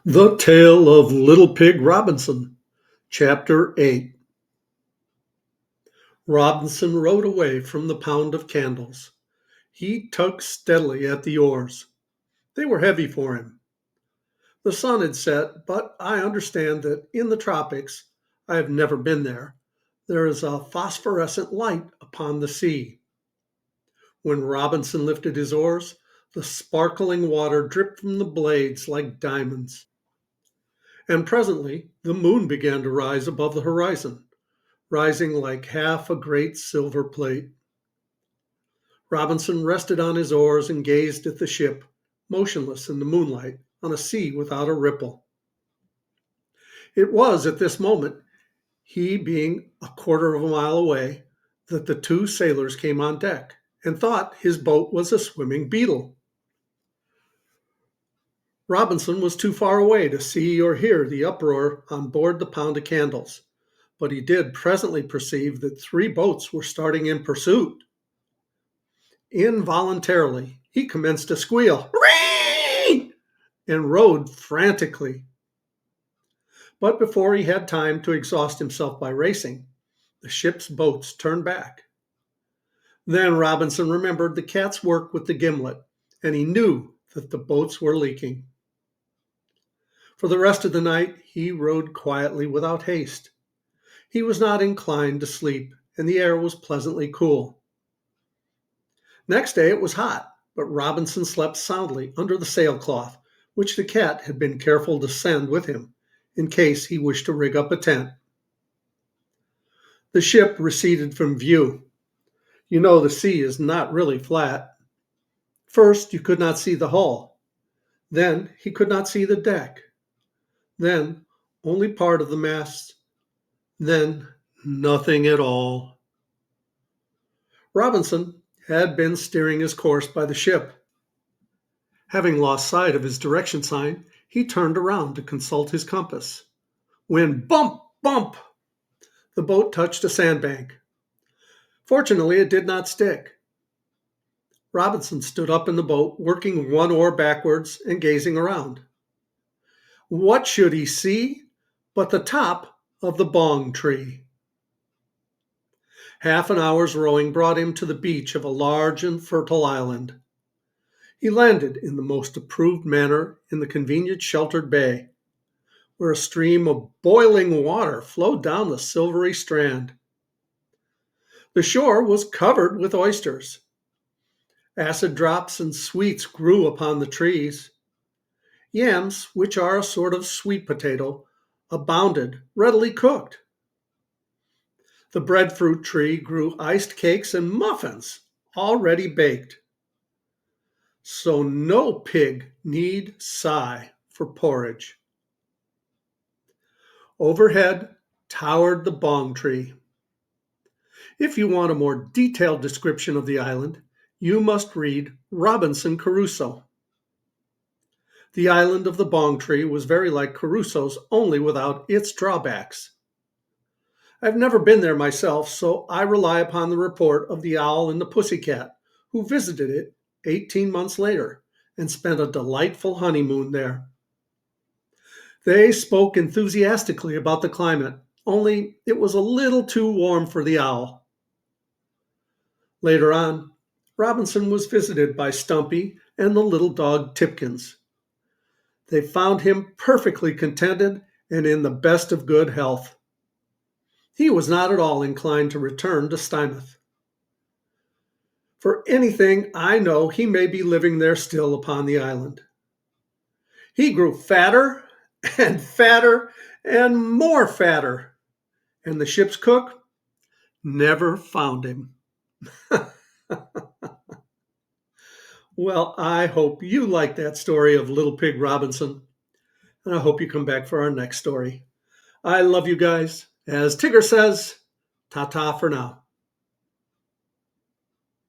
The Tale of Little Pig Robinson, Chapter 8. Robinson rowed away from the pound of candles. He tugged steadily at the oars. They were heavy for him. The sun had set, but I understand that in the tropics, I have never been there, there is a phosphorescent light upon the sea. When Robinson lifted his oars, the sparkling water dripped from the blades like diamonds. And presently the moon began to rise above the horizon, rising like half a great silver plate. Robinson rested on his oars and gazed at the ship, motionless in the moonlight, on a sea without a ripple. It was at this moment, he being a quarter of a mile away, that the two sailors came on deck and thought his boat was a swimming beetle. Robinson was too far away to see or hear the uproar on board the pound of candles, but he did presently perceive that three boats were starting in pursuit. Involuntarily, he commenced to squeal, "Whee!" and rowed frantically. But before he had time to exhaust himself by racing, the ship's boats turned back. Then Robinson remembered the cat's work with the gimlet, and he knew that the boats were leaking. For the rest of the night, he rowed quietly without haste. He was not inclined to sleep, and the air was pleasantly cool. Next day it was hot, but Robinson slept soundly under the sailcloth, which the cat had been careful to send with him, in case he wished to rig up a tent. The ship receded from view. You know the sea is not really flat. First you could not see the hull. Then he could not see the deck. Then only part of the mast. Then nothing at all. Robinson had been steering his course by the ship. Having lost sight of his direction sign, he turned around to consult his compass, when bump, bump, the boat touched a sandbank. Fortunately, it did not stick. Robinson stood up in the boat, working one oar backwards and gazing around. What should he see but the top of the bong tree? Half an hour's rowing brought him to the beach of a large and fertile island. He landed in the most approved manner in the convenient sheltered bay, where a stream of boiling water flowed down the silvery strand. The shore was covered with oysters. Acid drops and sweets grew upon the trees. Yams, which are a sort of sweet potato, abounded, readily cooked. The breadfruit tree grew iced cakes and muffins, already baked. So no pig need sigh for porridge. Overhead towered the bong tree. If you want a more detailed description of the island, you must read Robinson Crusoe. The island of the bong tree was very like Crusoe's, only without its drawbacks. I've never been there myself, so I rely upon the report of the owl and the pussycat, who visited it 18 months later and spent a delightful honeymoon there. They spoke enthusiastically about the climate, only it was a little too warm for the owl. Later on, Robinson was visited by Stumpy and the little dog Tipkins. They found him perfectly contented and in the best of good health. He was not at all inclined to return to Stymouth. For anything I know, he may be living there still upon the island. He grew fatter and fatter and more fatter, and the ship's cook never found him. Well, I hope you like that story of Little Pig Robinson, and I hope you come back for our next story. I love you guys. As Tigger says, ta-ta for now.